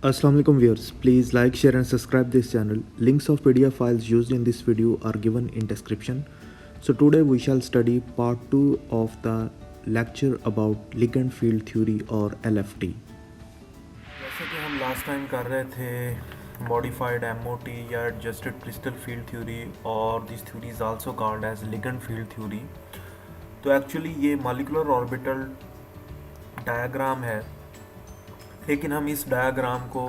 Assalamu alaikum viewers, please like, share and subscribe this channel. Links of PDF files used in this video are given in description. So today we shall study part 2 of the lecture about ligand field theory or LFT. जैसे कि हम last time कर रहे थे modified MOT या adjusted crystal field theory और this theory is also called as ligand field theory. तो actually ये मॉलिक्यूलर ऑर्बिटल डायग्राम है, लेकिन हम इस डायग्राम को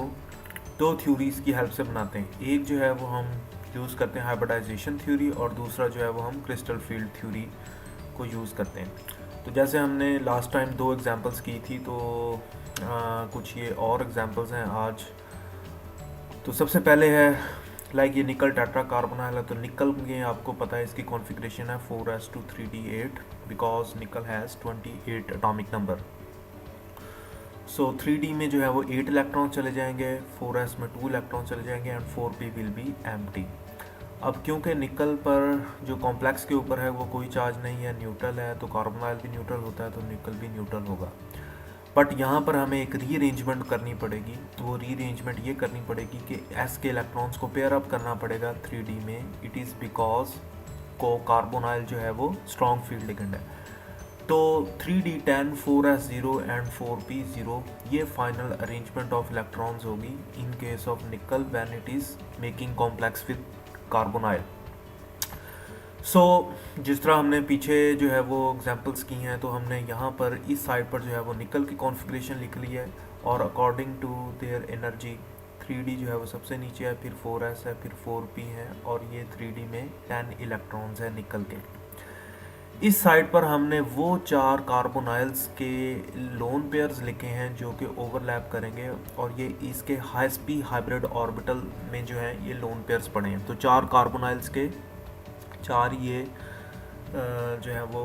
दो थ्योरीज की हेल्प से बनाते हैं। एक जो है वो हम यूज़ करते हैं हाइब्रिडाइजेशन थ्योरी और दूसरा जो है वो हम क्रिस्टल फील्ड थ्योरी को यूज़ करते हैं। तो जैसे हमने लास्ट टाइम दो एग्जांपल्स की थी, तो कुछ ये और एग्जांपल्स हैं आज। तो सबसे पहले है लाइक ये निकल टेट्रा कार्बोनाइल है। तो निकल में आपको पता है इसकी कॉन्फ़िगरेशन है 4s2 3d8 बिकॉज निकल has 28 atomic number. So 3D में जो है वो 8 इलेक्ट्रॉन चले जाएंगे, 4s में 2 इलेक्ट्रॉन चले जाएंगे and 4p will be empty. अब क्योंकि निकल पर जो कॉम्प्लेक्स के ऊपर है वो कोई चार्ज नहीं है, न्यूट्रल है, तो कार्बोनाइल भी न्यूट्रल होता है, तो निकल भी न्यूट्रल होगा। बट यहाँ पर हमें एक रीअरेंजमेंट करनी पड़ेगी। वो रीअरेंजमेंट ये करनी पड़ेगी कि s के इलेक्ट्रॉन्स को पेयर अप करना पड़ेगा 3D में। इट इज़ बिकॉज को कार्बोनाइल जो है वो स्ट्रॉन्ग फील्ड लिगेंड है। तो 3d10 4s0 एंड 4p0 ये फाइनल अरेंजमेंट ऑफ इलेक्ट्रॉन्स होगी in case of nickel when it is making complex with carbonyl. So जिस तरह हमने पीछे जो है वो एग्जांपल्स की हैं, तो हमने यहाँ पर इस साइड पर जो है वो निकल की कॉन्फ़िगरेशन लिख ली है और according to their energy 3d जो है वो सबसे नीचे है, फिर 4s है, फिर 4p है और ये 3d में 10 इलेक्ट्रॉन्स हैं निकल के। इस साइड पर हमने वो 4 कार्बोनाइल्स के लोन पेयर्स लिखे हैं जो कि ओवरलैप करेंगे और ये इसके हाईएसपी हाइब्रिड ऑर्बिटल में जो है ये लोन पेयर्स पड़े हैं। तो 4 कार्बोनाइल्स के 4 ये जो है वो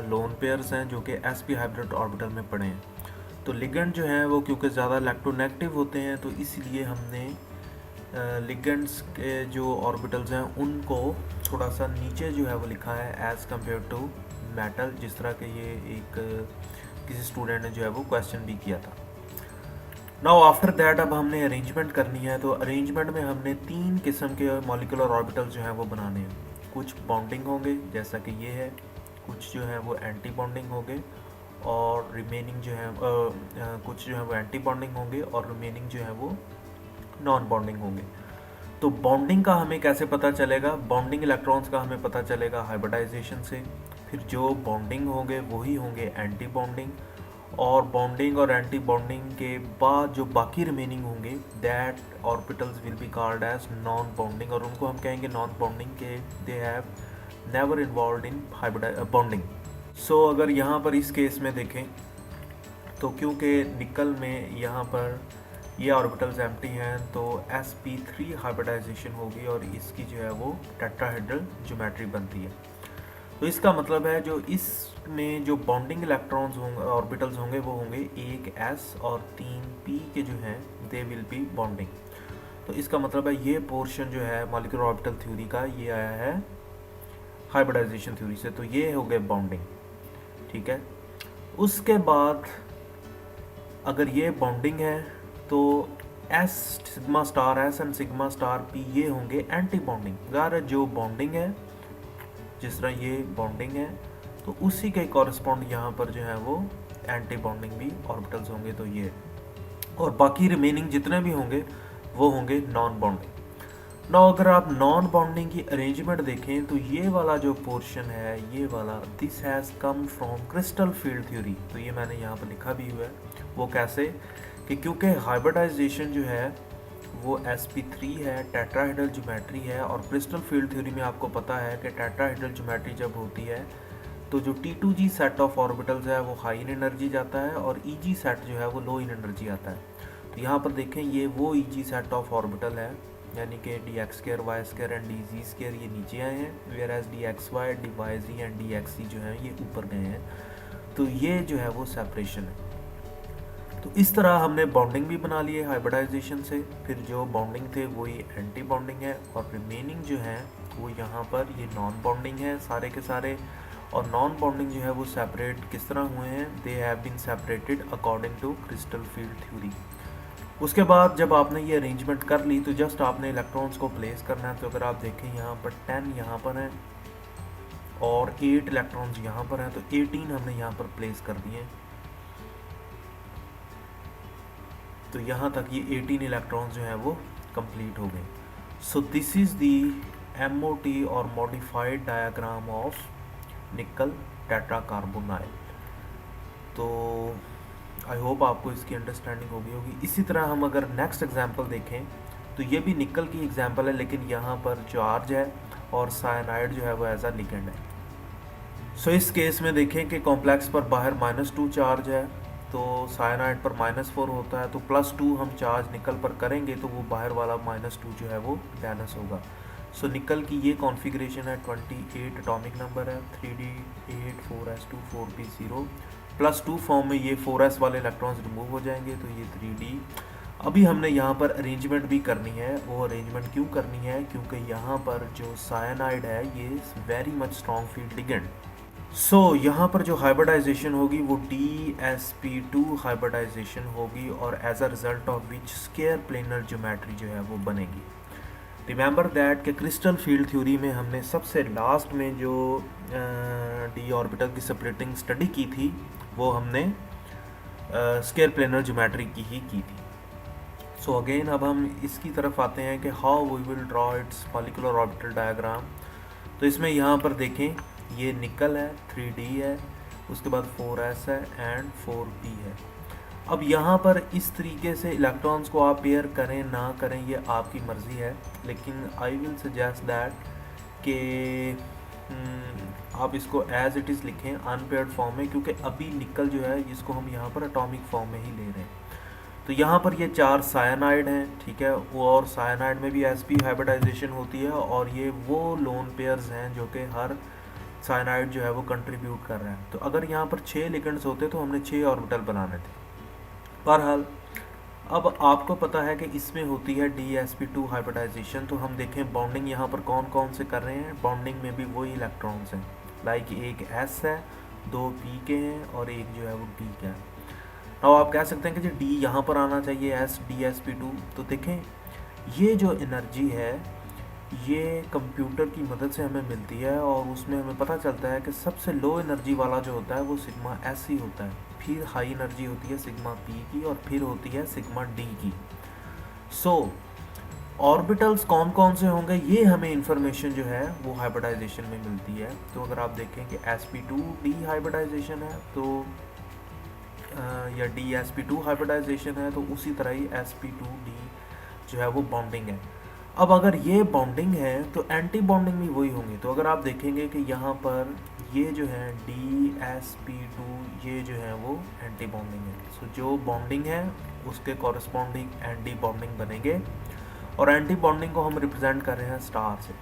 लोन पेयर्स हैं जो कि sp हाइब्रिड ऑर्बिटल में पड़े हैं। तो लिगेंड जो है वो क्योंकि ज़्यादा इलेक्ट्रोनेगेटिव होते हैं, तो इसलिए हमने लिगेंड्स के जो ऑर्बिटल्स हैं उनको थोड़ा सा नीचे जो है वो लिखा है एज़ कम्पेयर टू मेटल, जिस तरह के ये एक किसी स्टूडेंट ने जो है वो क्वेश्चन भी किया था। नाउ आफ्टर दैट अब हमने अरेंजमेंट करनी है। तो अरेंजमेंट में हमने 3 किस्म के मॉलिक्यूलर ऑर्बिटल्स जो हैं वो बनाने हैं। कुछ बॉन्डिंग होंगे जैसा कि ये है, कुछ जो है वो एंटी बॉन्डिंग होंगे और रिमेनिंग जो है कुछ जो है वो एंटी बॉन्डिंग होंगे और रिमेनिंग जो है वो नॉन बॉन्डिंग होंगे। तो बॉन्डिंग का हमें कैसे पता चलेगा? बॉन्डिंग इलेक्ट्रॉन्स का हमें पता चलेगा हाइब्रिडाइजेशन से। फिर जो बॉन्डिंग होंगे वही होंगे एंटी बॉन्डिंग, और बॉन्डिंग और एंटी बॉन्डिंग के बाद जो बाकी रिमेनिंग होंगे that orbitals will be called as non bonding, और उनको हम कहेंगे नॉन बॉन्डिंग के they have never involved in bonding. So अगर यहाँ पर इस केस में देखें तो क्योंकि निकल में यहाँ पर ये ऑर्बिटल्स एम्प्टी हैं, तो sp3 हाइब्रिडाइजेशन होगी और इसकी जो है वो टेट्राहेड्रल ज्योमेट्री बनती है। तो इसका मतलब है जो इसमें जो बॉन्डिंग इलेक्ट्रॉन्स होंगे ऑर्बिटल्स होंगे वो होंगे 1s और 3p के जो हैं दे विल बी बॉन्डिंग। तो इसका मतलब है ये पोर्शन जो है मॉलिक्यूलर ऑर्बिटल थ्योरी का ये आया है हाइब्रिडाइजेशन थ्योरी से, तो ये हो गए बॉन्डिंग। ठीक है, उसके बाद अगर ये बॉन्डिंग है तो s sigma star s and sigma star p ये होंगे एंटी बॉन्डिंग। अगर जो बॉन्डिंग है जिस तरह ये बॉन्डिंग है तो उसी के कॉरस्पॉन्ड यहाँ पर जो है वो एंटी बॉन्डिंग भी ऑर्बिटल्स होंगे, तो ये, और बाकी रिमेनिंग जितने भी होंगे वो होंगे नॉन बॉन्डिंग। ना अगर आप नॉन बॉन्डिंग की अरेंजमेंट देखें तो ये वाला जो पोर्शन है ये वाला this has come from crystal field theory. तो ये मैंने यहाँ पर लिखा भी हुआ है। वो कैसे कि क्योंकि हाइब्रिडाइजेशन जो है वो sp3 है, टेट्राहेड्रल ज्योमेट्री है, और क्रिस्टल फील्ड थ्योरी में आपको पता है कि टेट्राहेड्रल ज्योमेट्री जब होती है तो जो T2g सेट ऑफ ऑर्बिटल्स है वो हाई इन एनर्जी जाता है और EG सेट जो है वो लो इन एनर्जी आता है। तो यहाँ पर देखें ये वो EG सेट ऑफ ऑर्बिटल है, यानी कि dx2 y2 एंड dz2 ये नीचे आए हैं, whereas dxy dyz and dxc जो है ये ऊपर गए हैं। तो ये जो है वो सेपरेशन है। तो इस तरह हमने बॉन्डिंग भी बना ली है हाइब्रिडाइजेशन से। फिर जो बॉन्डिंग थे वही एंटी बॉन्डिंग है और रिमेनिंग जो है वो यहाँ पर ये नॉन बॉन्डिंग है सारे के सारे। और नॉन बॉन्डिंग जो है वो सेपरेट किस तरह हुए हैं? They have been separated according to crystal field theory. उसके बाद जब आपने ये अरेंजमेंट कर ली तो जस्ट आपने इलेक्ट्रॉन्स को प्लेस करना है। तो अगर आप देखें यहाँ पर 10 यहाँ पर हैं और 8 इलेक्ट्रॉन्स यहाँ पर हैं, तो 18 हमने यहाँ पर प्लेस कर दिए। तो यहाँ तक ये 18 इलेक्ट्रॉन्स जो हैं वो कंप्लीट हो गए। सो दिस इज़ दी MOT और मॉडिफाइड डायग्राम ऑफ निकल टेट्राकार्बोनाइल। तो आई होप आपको इसकी अंडरस्टैंडिंग हो गई होगी। इसी तरह हम अगर नेक्स्ट एग्जांपल देखें तो ये भी निकल की एग्जांपल है, लेकिन यहाँ पर चार्ज है और साइनाइड जो है वो एज अ लिगेंड है। सो इस केस में देखें कि कॉम्प्लेक्स पर बाहर -2 चार्ज है, तो साइनाइड पर -4 होता है, तो +2 हम चार्ज निकल पर करेंगे तो वो बाहर वाला -2 जो है वो बैलेंस होगा। सो निकल की ये कॉन्फ़िगरेशन है, 28 एटॉमिक नंबर है, 3d8 4s2 4p0 +2 फॉर्म में ये 4s वाले इलेक्ट्रॉन्स रिमूव हो जाएंगे, तो ये 3d। अभी हमने यहाँ पर अरेंजमेंट भी करनी है। वो अरेंजमेंट क्यों करनी है? क्योंकि यहाँ पर जो साइनाइड है ये very much strong field ligand. So यहाँ पर जो हाइब्रिडाइजेशन होगी वो DsP2 हाइब्रिडाइजेशन होगी और as a result of which square planar geometry जो है वो बनेगी। रिमेंबर दैट कि क्रिस्टल फील्ड थ्योरी में हमने सबसे लास्ट में जो d ऑर्बिटल की स्प्लिटिंग स्टडी की थी वो हमने स्क्वायर प्लेनर ज्योमेट्री की ही की थी। सो अगेन अब हम इसकी तरफ आते हैं कि how we will draw its molecular orbital diagram. तो इसमें यहाँ पर देखें ये निकल है, 3d है, उसके बाद 4s है एंड 4p है। अब यहाँ पर इस तरीके से इलेक्ट्रॉन्स को आप पेयर करें ना करें ये आपकी मर्ज़ी है, लेकिन आई विल सजेस्ट दैट कि आप इसको एज इट इज़ लिखें अनपेयर्ड फॉर्म में, क्योंकि अभी निकल जो है इसको हम यहाँ पर एटॉमिक फॉर्म में ही ले रहे हैं। तो यहाँ पर ये 4 साइनाइड हैं, ठीक है, वो और साइनाइड में भी sp हाइब्रिडाइजेशन होती है और ये वो लोन पेयर्स हैं जो कि हर साइनाइड जो है वो कंट्रीब्यूट कर रहा है। तो अगर यहाँ पर 6 लिगेंड्स होते तो हमने 6 ऑर्बिटल बनाने थे। बहरहाल अब आपको पता है कि इसमें होती है DsP2 हाइब्रिडाइजेशन। तो हम देखें बॉन्डिंग यहाँ पर कौन कौन से कर रहे हैं। बॉन्डिंग में भी वही इलेक्ट्रॉन्स हैं, लाइक एक S है, 2 P के हैं और एक जो है वो D का है। अब आप कह सकते हैं कि जो D यहाँ पर आना चाहिए S DsP2। तो देखें ये जो एनर्जी है ये कंप्यूटर की मदद से हमें मिलती है और उसमें हमें पता चलता है कि सबसे लो एनर्जी वाला जो होता है वो सिग्मा S ही होता है, फिर हाई एनर्जी होती है सिग्मा P की और फिर होती है सिग्मा D की। सो ऑर्बिटल्स कौन कौन से होंगे ये हमें इंफॉर्मेशन जो है वो हाइब्रिडाइजेशन में मिलती है। तो अगर आप देखें कि sp2d हाइब्रिडाइजेशन है तो या DsP2 हाइब्रिडाइजेशन है तो उसी तरह ही sp2d जो है वो बॉन्डिंग है। अब अगर ये बॉन्डिंग है तो एंटी बॉन्डिंग भी वही होंगी। तो अगर आप देखेंगे कि यहाँ पर ये जो है DsP2 ये जो है वो एंटी बॉन्डिंग है। सो जो बॉन्डिंग है उसके कॉरस्पॉन्डिंग एंटी बॉन्डिंग बनेंगे और एंटी बॉन्डिंग को हम रिप्रेजेंट कर रहे हैं स्टार से।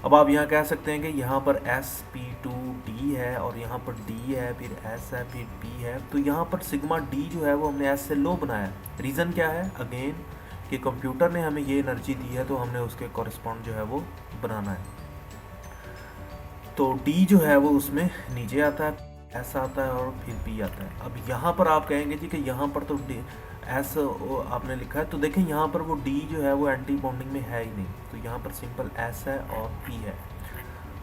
अब आप यहाँ कह सकते हैं कि यहाँ पर sp2d है और यहाँ पर d है, फिर s है, फिर p है। तो यहाँ पर सिग्मा d जो है वो हमने s से लो बनाया। रीज़न क्या है? अगेन कि कंप्यूटर ने हमें ये एनर्जी दी है तो हमने उसके कॉरस्पॉन्ड जो है वो बनाना है। तो D जो है वो उसमें नीचे आता है, S आता है और फिर P आता है। अब यहाँ पर आप कहेंगे जी कि यहाँ पर तो S आपने लिखा है, तो देखें यहाँ पर वो D जो है वो एंटी बॉन्डिंग में है ही नहीं, तो यहाँ पर सिंपल S है और P है।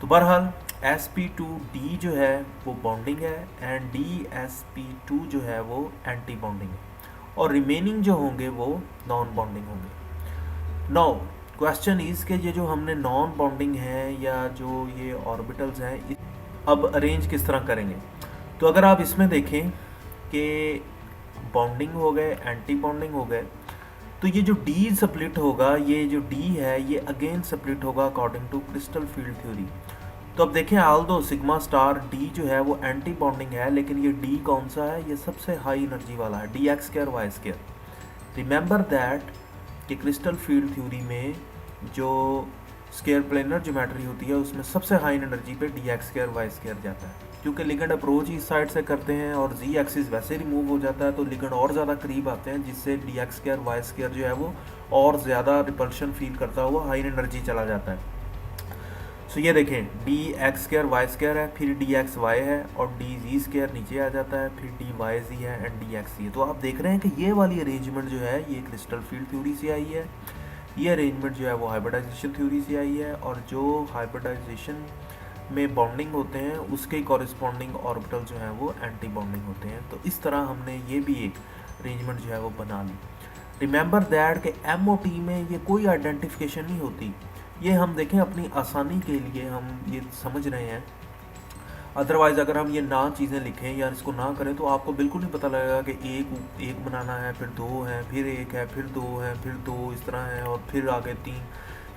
तो बहरहाल sp2d जो है वो बॉन्डिंग है एंड DsP2 जो है वो एंटी बॉन्डिंग है और रिमेनिंग जो होंगे वो नॉन बॉन्डिंग होंगे। नाउ क्वेश्चन इज़ के ये जो हमने नॉन बॉन्डिंग है या जो ये ऑर्बिटल्स हैं अब अरेंज किस तरह करेंगे। तो अगर आप इसमें देखें कि बॉन्डिंग हो गए, एंटी बॉन्डिंग हो गए, तो ये जो D स्प्लिट होगा, ये जो D है ये अगेन स्प्लिट होगा according to crystal field theory. तो अब देखें ऑल्दो सिग्मा स्टार D जो है वो एंटी बॉन्डिंग है, लेकिन ये D कौन सा है? ये सबसे हाई एनर्जी वाला है, dx² y²। रिमेंबर दैट कि क्रिस्टल फील्ड थ्योरी में जो स्क्वायर प्लेनर ज्योमेट्री होती है उसमें सबसे हाई एनर्जी पे dx² y² जाता है, क्योंकि लिगेंड अप्रोच इस साइड से करते हैं और z एक्सिस वैसे रिमूव हो जाता है तो लिगेंड और ज़्यादा करीब आते हैं, जिससे dx² y² जो है वो और ज़्यादा रिपल्शन फील करता हुआ हाई एनर्जी चला जाता है। सो ये देखें d x square y square है, फिर डी एक्स वाई है, और डी जी स्क्र नीचे आ जाता है, फिर डी वाई जी है एंड डी एक्स सी है। तो आप देख रहे हैं कि ये वाली अरेंजमेंट जो है ये क्रिस्टल फील्ड थ्योरी से आई है, ये अरेंजमेंट जो है वो हाइब्रिडाइजेशन थ्योरी से आई है, और जो हाइब्रिडाइजेशन में बॉन्डिंग होते हैं उसके कॉरिस्पॉन्डिंग ऑर्बिटल जो हैं वो एंटी बॉन्डिंग होते हैं। तो इस तरह हमने ये भी एक अरेंजमेंट जो है वो बना ली। रिमेंबर दैट कि MOT में ये कोई आइडेंटिफिकेशन नहीं होती, ये हम देखें अपनी आसानी के लिए हम ये समझ रहे हैं। अदरवाइज़ अगर हम ये ना चीज़ें लिखें या इसको ना करें तो आपको बिल्कुल नहीं पता लगेगा कि एक बनाना है, फिर दो है, फिर एक है, फिर दो है, फिर दो, इस तरह है, और फिर आगे 3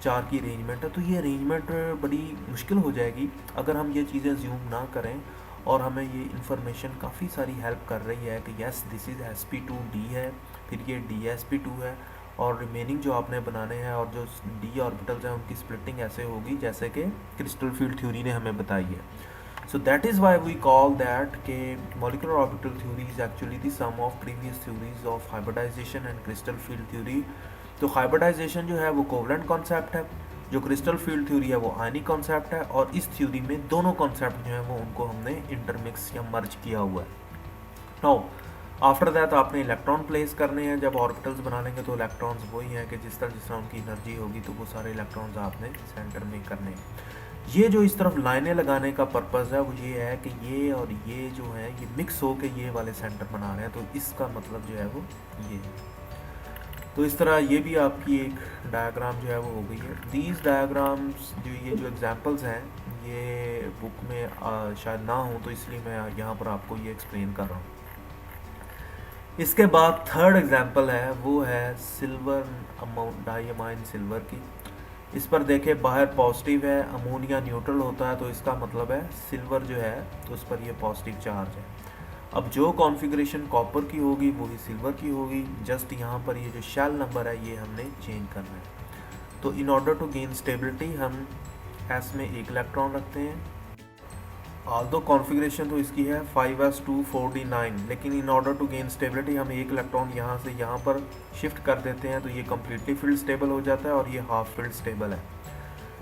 4 की अरेंजमेंट है। तो ये अरेंजमेंट बड़ी मुश्किल हो जाएगी अगर हम ये चीज़ें ज्यूम ना करें, और हमें ये इन्फॉर्मेशन काफ़ी सारी हेल्प कर रही है कि यस दिस इज़ sp2d है, फिर ये dsp2 है, और रिमेनिंग जो आपने बनाने हैं और जो डी ऑर्बिटल्स हैं उनकी स्प्लिटिंग ऐसे होगी जैसे कि क्रिस्टल फील्ड थ्योरी ने हमें बताई है। So that is why we call that के molecular orbital theory is actually the sum of previous theories of hybridization and crystal field theory। तो hybridization जो है वो कोवलेंट कॉन्सेप्ट है, जो क्रिस्टल फील्ड थ्योरी है वो आयनिक कॉन्सेप्ट है, और इस थ्योरी में दोनों कॉन्सेप्ट जो है वो उनको हमने इंटरमिक्स या मर्ज किया हुआ है। नाउ आफ्टर दैट आपने इलेक्ट्रॉन प्लेस करने हैं। जब ऑर्बिटल्स बना लेंगे तो इलेक्ट्रॉन्स वही हैं कि जिस तरह उनकी एनर्जी होगी तो वो सारे इलेक्ट्रॉन्स आपने सेंटर में करने हैं। ये जो इस तरफ लाइनें लगाने का पर्पज़ है वो ये है कि ये और ये जो है ये मिक्स हो के ये वाले सेंटर बना रहे हैं, तो इसका मतलब जो है वो ये। तो इस तरह ये भी आपकी एक डायग्राम जो है वो हो गई है। दीज डायग्राम्स ये जो एग्जांपल्स हैं ये बुक में शायद ना हो, तो इसलिए मैं यहाँ पर आपको ये एक्सप्लेन कर रहा हूँ। इसके बाद थर्ड एग्जांपल है वो है सिल्वर अमाउंट डाइअमाइन सिल्वर की। इस पर देखें बाहर पॉजिटिव है, अमोनिया न्यूट्रल होता है, तो इसका मतलब है सिल्वर जो है तो उस पर ये पॉजिटिव चार्ज है। अब जो कॉन्फ़िगरेशन कॉपर की होगी वही सिल्वर की होगी, जस्ट यहाँ पर ये जो शेल नंबर है ये हमने चेंज करना है। तो in order to gain stability हम S में एक इलेक्ट्रॉन रखते हैं। ऑल्दो कॉन्फ़िगरेशन तो इसकी है 5s2 4d9, लेकिन in order to gain stability हम एक इलेक्ट्रॉन यहाँ से यहाँ पर शिफ्ट कर देते हैं, तो ये कम्प्लीटली फील्ड स्टेबल हो जाता है और ये हाफ फील्ड स्टेबल है।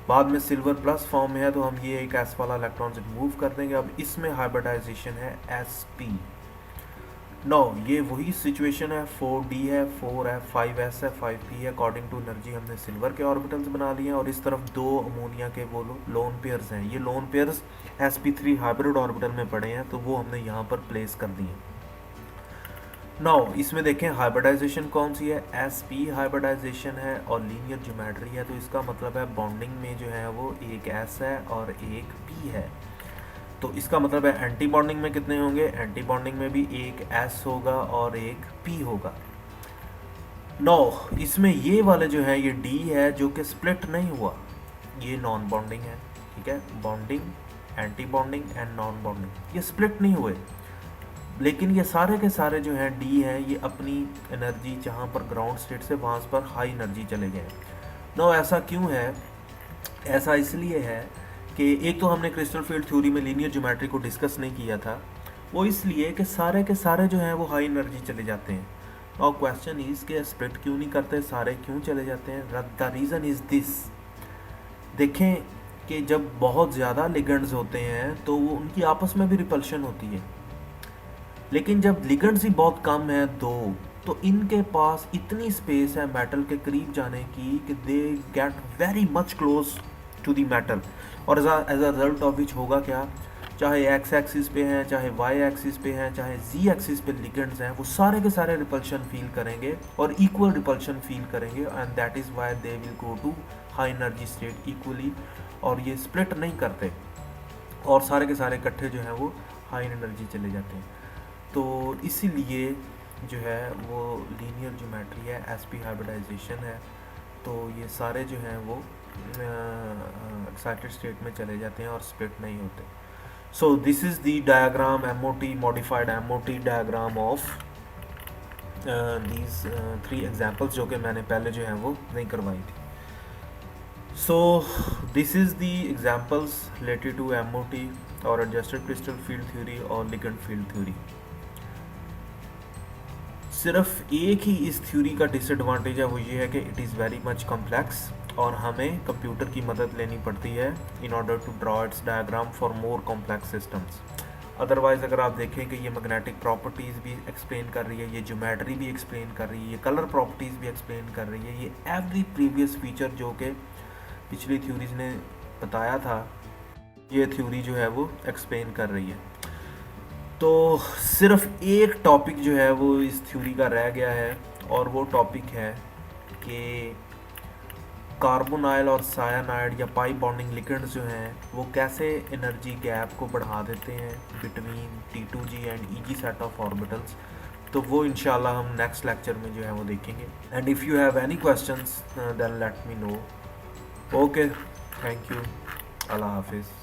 बाद में सिल्वर प्लस फॉर्म में है तो हम ये एक S वाला इलेक्ट्रॉन से मूव कर देंगे। अब इसमें हाइब्रिडाइजेशन है sp। नो ये वही सिचुएशन है, 4d है, 4 है, 5s है, 5p है। अकॉर्डिंग टू एनर्जी हमने सिल्वर के ऑर्बिटल्स बना लिए हैं, और इस तरफ दो अमोनिया के वो लोन पेयर्स हैं। ये lone pairs sp3 hybrid orbital में पड़े हैं, तो वो हमने यहाँ पर प्लेस कर दिए। नाउ इसमें देखें हाइब्रिडाइजेशन कौन सी है, sp हाइब्रिडाइजेशन है और लीनियर ज्योमेट्री है, तो इसका मतलब है बॉन्डिंग में जो है वो एक s है और एक p है। तो इसका मतलब है एंटी बॉन्डिंग में कितने होंगे, एंटी बॉन्डिंग में भी एक S होगा और एक P होगा। नो इसमें ये वाले जो है ये D है जो कि स्प्लिट नहीं हुआ, ये नॉन बॉन्डिंग है, ठीक है। Bonding, anti bonding and non bonding ये स्प्लिट नहीं हुए, लेकिन ये सारे के सारे जो हैं D हैं ये अपनी एनर्जी जहाँ पर ग्राउंड स्टेट से वहाँ पर हाई एनर्जी चले गए। नो ऐसा क्यों है, ऐसा इसलिए है कि एक तो हमने क्रिस्टल फील्ड थ्योरी में लीनियर ज्योमेट्री को डिस्कस नहीं किया था, वो इसलिए कि सारे के सारे जो हैं वो हाई एनर्जी चले जाते हैं। और क्वेश्चन इज़ के स्प्लिट क्यों नहीं करते, सारे क्यों चले जाते हैं। द रीज़न इज़ दिस, देखें कि जब बहुत ज़्यादा लिगेंड्स होते हैं तो वो उनकी आपस में भी रिपल्शन होती है, लेकिन जब लिगेंड्स ही बहुत कम है दो, तो इनके पास इतनी स्पेस है मेटल के करीब जाने की कि they get very much close to the metal, और as a result of which होगा क्या, चाहे एक्स एक्सिस पे हैं, चाहे वाई एक्सिस पे हैं, चाहे जी एक्सिस पे लिगेंड्स हैं, वो सारे के सारे रिपल्शन फील करेंगे और इक्वल रिपल्शन फील करेंगे, and that is why they will go to high energy state equally, और ये स्प्लिट नहीं करते और सारे के सारे इकट्ठे जो हैं वो हाई एनर्जी चले जाते हैं। तो इसीलिए जो है वो लीनियर ज्योमेट्री है, sp हाइब्रिडाइजेशन है, तो ये सारे जो हैं वो एक्साइटेड स्टेट में चले जाते हैं और स्प्लिट नहीं होते। सो this is the diagram MOT modified MOT diagram of these 3 examples जो कि मैंने पहले जो है वो नहीं करवाई थी। So this is the examples related to MOT और एडजस्टेड क्रिस्टल फील्ड थ्योरी और लिगेंड फील्ड थ्योरी। सिर्फ एक ही इस थ्योरी का डिसएडवांटेज है, वो ये है कि it is very much complex, और हमें कंप्यूटर की मदद लेनी पड़ती है in order to draw its diagram for more complex systems. Otherwise अगर आप देखें कि ये मैग्नेटिक प्रॉपर्टीज़ भी एक्सप्लेन कर रही है, ये ज्योमेट्री भी एक्सप्लेन कर रही है, ये कलर प्रॉपर्टीज़ भी एक्सप्लेन कर रही है, ये एवरी प्रीवियस फीचर जो कि पिछली थ्योरीज ने बताया था, ये थ्योरी जो है वो एक्सप्लेन कर रही है। तो सिर्फ एक टॉपिक जो है वो इस थ्योरी का रह गया है, और वो टॉपिक है कि कार्बोनाइल और सायानाइड या पाई बॉन्डिंग लिगेंड्स जो हैं वो कैसे एनर्जी गैप को बढ़ा देते हैं between T2G and EG set of orbitals. तो वो इंशाल्लाह हम नेक्स्ट लेक्चर में जो है वो देखेंगे। And if you have any questions then let me know. Okay, thank you, अल्लाह हाफिज़।